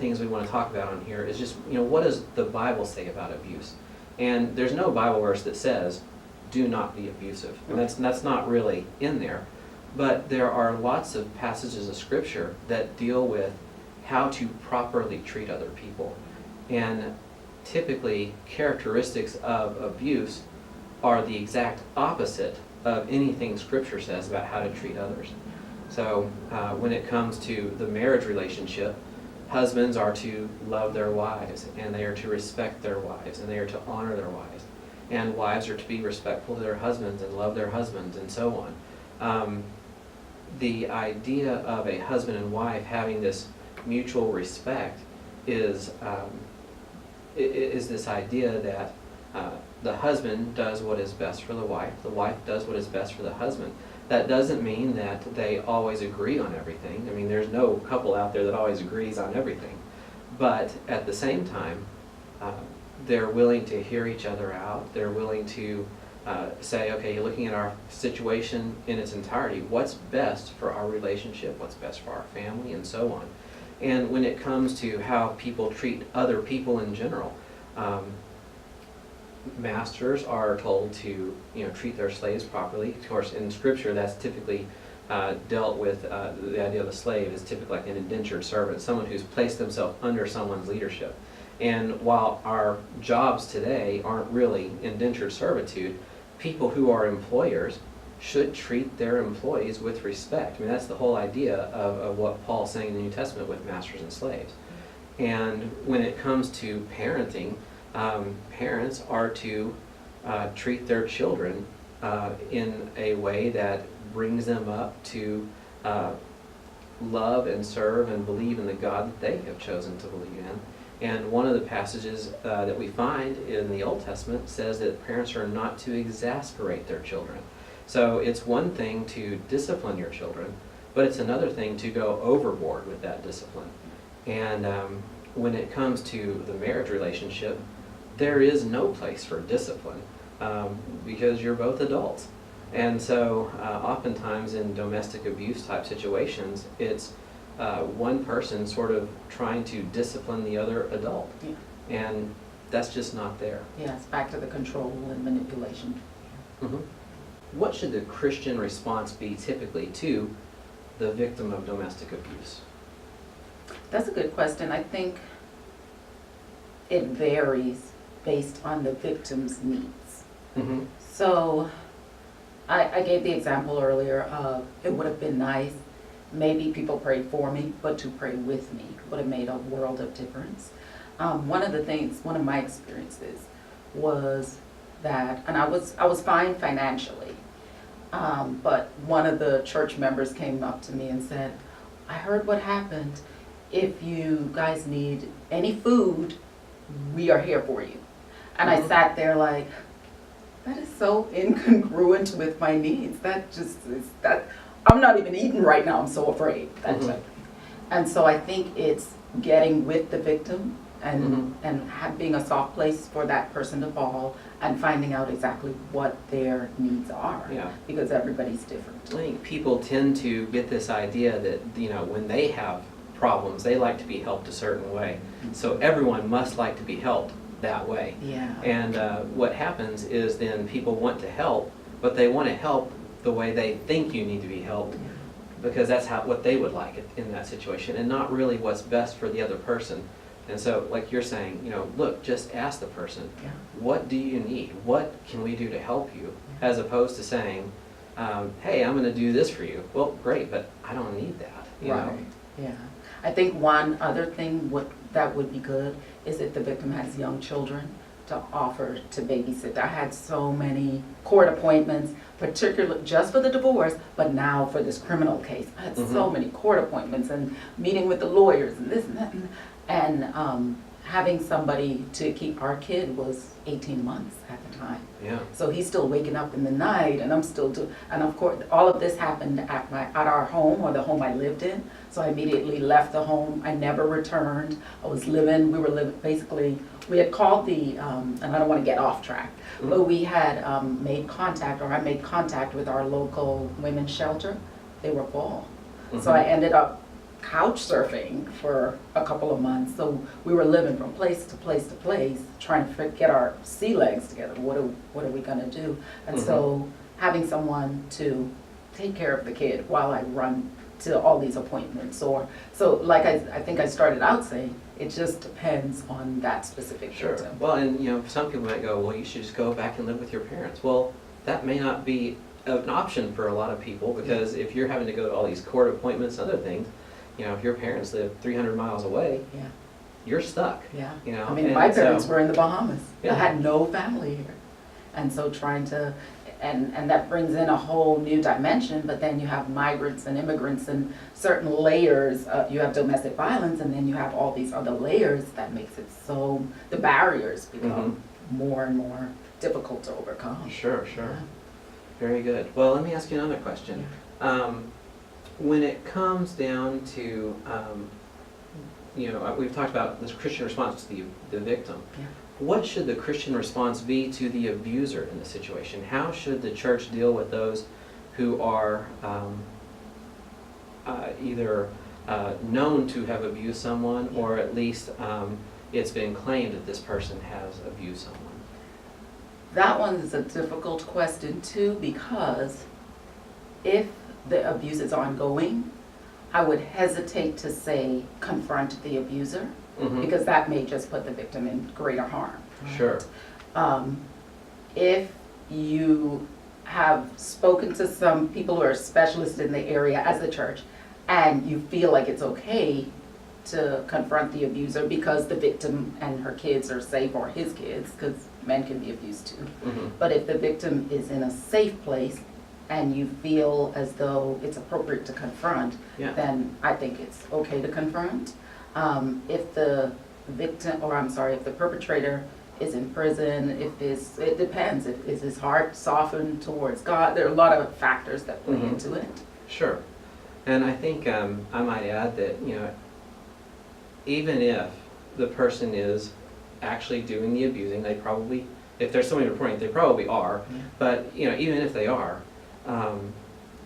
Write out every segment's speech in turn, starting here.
things we want to talk about on here is just, what does the Bible say about abuse? And there's no Bible verse that says, do not be abusive. And that's not really in there. But there are lots of passages of Scripture that deal with how to properly treat other people. And typically, characteristics of abuse are the exact opposite of anything Scripture says about how to treat others. So when it comes to the marriage relationship, husbands are to love their wives, and they are to respect their wives, and they are to honor their wives. And wives are to be respectful to their husbands and love their husbands, and so on. The idea of a husband and wife having this mutual respect is this idea that the husband does what is best for the wife does what is best for the husband. That doesn't mean that they always agree on everything. I mean, there's no couple out there that always agrees on everything. But at the same time, they're willing to hear each other out. They're willing to say, okay, you're looking at our situation in its entirety. What's best for our relationship? What's best for our family? And so on. And when it comes to how people treat other people in general, masters are told to treat their slaves properly. Of course, in Scripture, that's typically dealt with. The idea of a slave is typically like an indentured servant, someone who's placed themselves under someone's leadership. And while our jobs today aren't really indentured servitude, people who are employers should treat their employees with respect. I mean, that's the whole idea of what Paul's saying in the New Testament with masters and slaves. And when it comes to parenting, parents are to treat their children in a way that brings them up to love and serve and believe in the God that they have chosen to believe in. And one of the passages that we find in the Old Testament says that parents are not to exasperate their children. So it's one thing to discipline your children, but it's another thing to go overboard with that discipline. And when it comes to the marriage relationship, there is no place for discipline because you're both adults. And so oftentimes in domestic abuse type situations, it's one person sort of trying to discipline the other adult. Yeah. And that's just not there. Yeah, it's back to the control and manipulation. Mm-hmm. What should the Christian response be typically to the victim of domestic abuse? That's a good question. I think it varies based on the victim's needs. Mm-hmm. So I gave the example earlier of it would have been nice, maybe people prayed for me, but to pray with me would have made a world of difference. One of my experiences was that, and I was fine financially, but one of the church members came up to me and said, I heard what happened. If you guys need any food, we are here for you. And I sat there like, that is so incongruent with my needs. That just is, that I'm not even eating right now, I'm so afraid. And so I think it's getting with the victim and being a soft place for that person to fall and finding out exactly what their needs are. Yeah. Because everybody's different. I think people tend to get this idea that, when they have problems, they like to be helped a certain way. So everyone must like to be helped that way. Yeah. And what happens is then people want to help, but they want to help the way they think you need to be helped, because that's what they would like in that situation, and not really what's best for the other person. And so, like you're saying, look, just ask the person, what do you need? What can we do to help you? As opposed to saying, hey, I'm going to do this for you. Well, great, but I don't need that. You know? Yeah. I think one other thing that would be good is if the victim has young children, to offer to babysit. I had so many court appointments, particularly just for the divorce, but now for this criminal case. I had so many court appointments and meeting with the lawyers and this and that. And having somebody to keep our kid was 18 months at the time. Yeah. So he's still waking up in the night, and I'm still and of course all of this happened at our home, or the home I lived in. So I immediately left the home. I never returned. We were living, basically, we had called the, and I don't want to get off track, but we had I made contact with our local women's shelter. They were full. So I ended up couch surfing for a couple of months. So we were living from place to place to place, trying to get our sea legs together. What are we gonna do? And so having someone to take care of the kid while I run to all these appointments, or so like I think I started out saying, it just depends on that specific victim. Well, and you know, some people might go, well, you should just go back and live with your parents. Well, that may not be an option for a lot of people, because if you're having to go to all these court appointments, other things, you know, if your parents live 300 miles away, Yeah. you're stuck. Yeah. You know, I mean, and my parents so, were in the Bahamas. Yeah. I had no family here. And so trying to, and that brings in a whole new dimension, but then you have migrants and immigrants and certain layers. You have domestic violence, and then you have all these other layers that makes it so, the barriers become more and more difficult to overcome. Sure. Yeah. Very good. Well, let me ask you another question. When it comes down to, you know, we've talked about this Christian response to the victim. Yeah. What should the Christian response be to the abuser in the situation? How should the church deal with those who are either known to have abused someone, or at least it's been claimed that this person has abused someone? That one is a difficult question too, because if the abuse is ongoing, I would hesitate to say confront the abuser, because that may just put the victim in greater harm. Sure. If you have spoken to some people who are specialists in the area as a church, and you feel like it's okay to confront the abuser because the victim and her kids are safe, or his kids, because men can be abused too. But if the victim is in a safe place and you feel as though it's appropriate to confront, then I think it's okay to confront. If the victim, or I'm sorry, if the perpetrator is in prison, it depends. Is his heart softened towards God? There are a lot of factors that play into it. Sure. And I think I might add that, you know, even if the person is actually doing the abusing, they probably, if there's somebody reporting it, they probably are. But, you know, even if they are,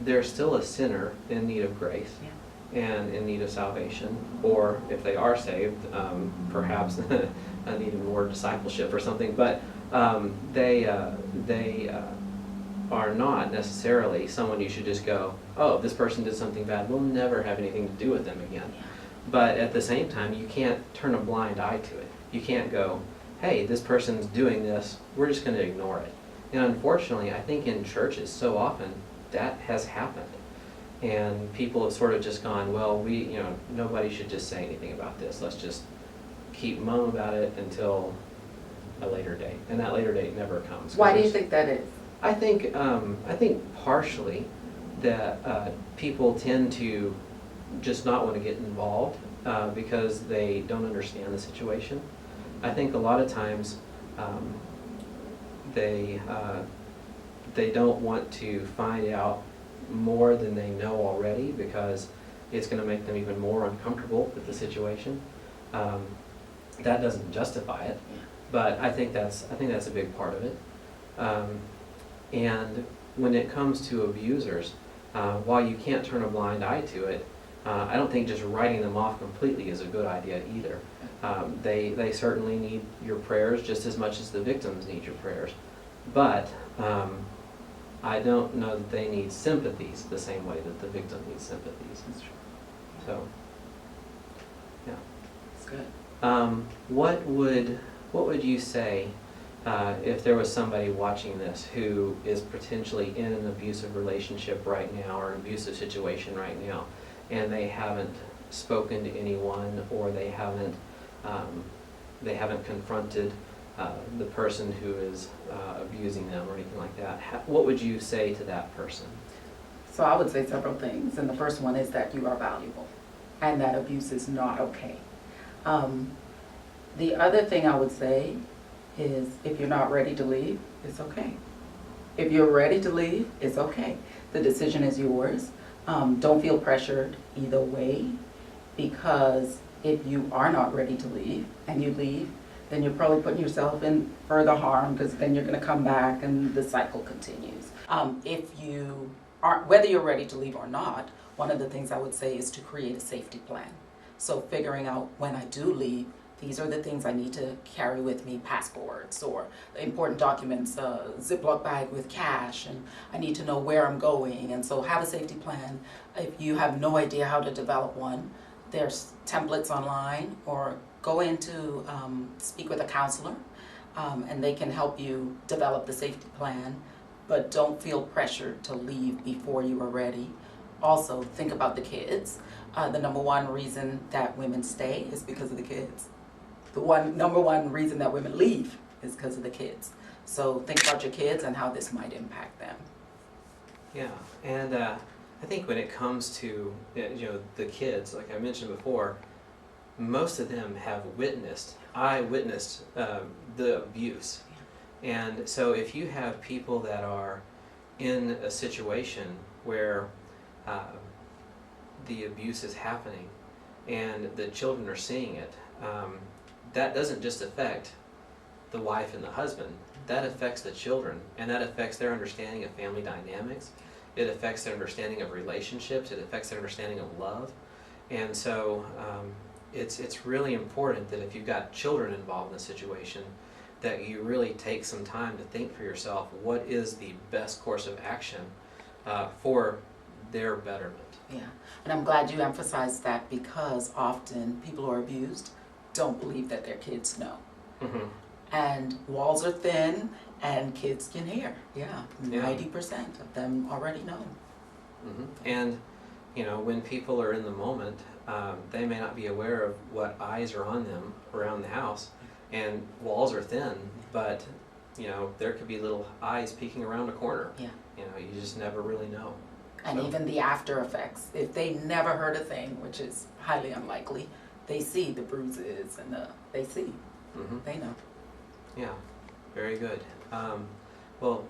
they're still a sinner in need of grace and in need of salvation. Or if they are saved, perhaps needing more discipleship or something. But they are not necessarily someone you should just go, oh, this person did something bad, we'll never have anything to do with them again. But at the same time, you can't turn a blind eye to it. You can't go, hey, this person's doing this, we're just going to ignore it. And unfortunately, I think in churches so often that has happened. And people have sort of just gone, well, nobody should just say anything about this. Let's just keep mum about it until a later date. And that later date never comes. Why do you think that is? I think partially that people tend to just not want to get involved because they don't understand the situation. I think a lot of times they don't want to find out more than they know already, because it's going to make them even more uncomfortable with the situation. That doesn't justify it, but I think that's a big part of it. And when it comes to abusers, while you can't turn a blind eye to it, I don't think just writing them off completely is a good idea either. They certainly need your prayers just as much as the victims need your prayers. But I don't know that they need sympathies the same way that the victim needs sympathies. So, yeah. That's good. What would you say if there was somebody watching this who is potentially in an abusive relationship right now, or an abusive situation right now, and they haven't spoken to anyone, or they haven't confronted the person who is abusing them or anything like that? What would you say to that person? So I would say several things, and the first one is that you are valuable, and that abuse is not okay. The other thing I would say is, if you're not ready to leave, it's okay. If you're ready to leave, it's okay. The decision is yours. Don't feel pressured either way, because if you are not ready to leave and you leave, then you're probably putting yourself in further harm, because then you're going to come back and the cycle continues. If you aren't, whether you're ready to leave or not, one of the things I would say is to create a safety plan. So figuring out when I do leave, these are the things I need to carry with me, passports or important documents, a Ziploc bag with cash, and I need to know where I'm going. And so have a safety plan. If you have no idea how to develop one, there's templates online, or go in to speak with a counselor, and they can help you develop the safety plan, but don't feel pressured to leave before you are ready. Also, think about the kids. The number one reason that women stay is because of the kids. The number one reason that women leave is because of the kids. So think about your kids and how this might impact them. Yeah, and I think when it comes to the kids, like I mentioned before, most of them have I witnessed the abuse. And so if you have people that are in a situation where the abuse is happening and the children are seeing it, that doesn't just affect the wife and the husband, that affects the children, and that affects their understanding of family dynamics. It affects their understanding of relationships. It affects their understanding of love. And so it's really important that if you've got children involved in a situation, that you really take some time to think for yourself, what is the best course of action for their betterment. Yeah, and I'm glad you emphasized that, because often people who are abused don't believe that their kids know. Mm-hmm. And walls are thin and kids can hear. Yeah, 90% of them already know. Mm-hmm. And when people are in the moment, they may not be aware of what eyes are on them around the house, and walls are thin, but there could be little eyes peeking around a corner. Yeah. You just never really know. And so, even the after effects, if they never heard a thing, which is highly unlikely, they see the bruises and they see. Mm-hmm. They know. Yeah, very good. Well,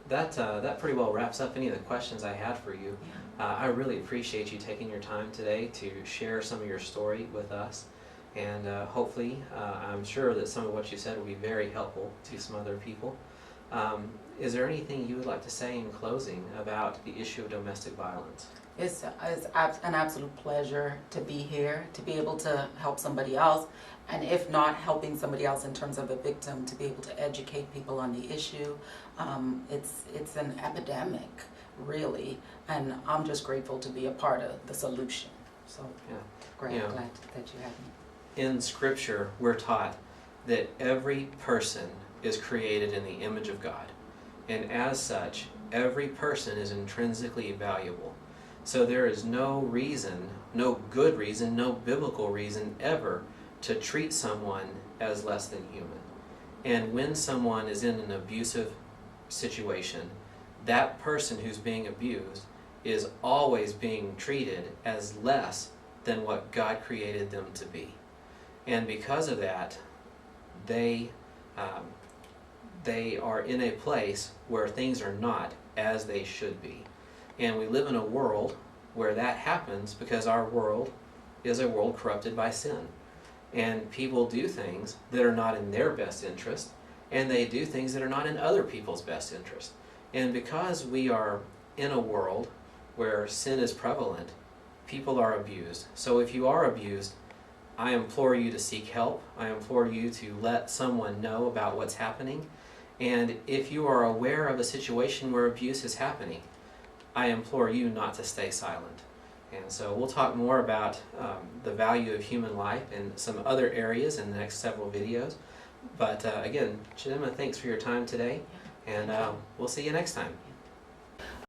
that pretty well wraps up any of the questions I had for you. Yeah. I really appreciate you taking your time today to share some of your story with us. And hopefully, I'm sure that some of what you said will be very helpful to some other people. Is there anything you would like to say in closing about the issue of domestic violence? It's an absolute pleasure to be here, to be able to help somebody else, and if not helping somebody else in terms of a victim, to be able to educate people on the issue. It's an epidemic, really, and I'm just grateful to be a part of the solution. So, great, I'm glad that you had me. In Scripture, we're taught that every person is created in the image of God, and as such, every person is intrinsically valuable. So there is no reason, no good reason, no biblical reason ever to treat someone as less than human. And when someone is in an abusive situation, that person who's being abused is always being treated as less than what God created them to be. And because of that, they are in a place where things are not as they should be. And we live in a world where that happens because our world is a world corrupted by sin. And people do things that are not in their best interest, and they do things that are not in other people's best interest. And because we are in a world where sin is prevalent, people are abused. So if you are abused, I implore you to seek help. I implore you to let someone know about what's happening. And if you are aware of a situation where abuse is happening, I implore you not to stay silent. And so we'll talk more about the value of human life in some other areas in the next several videos. But again, Chidinma, thanks for your time today, and we'll see you next time.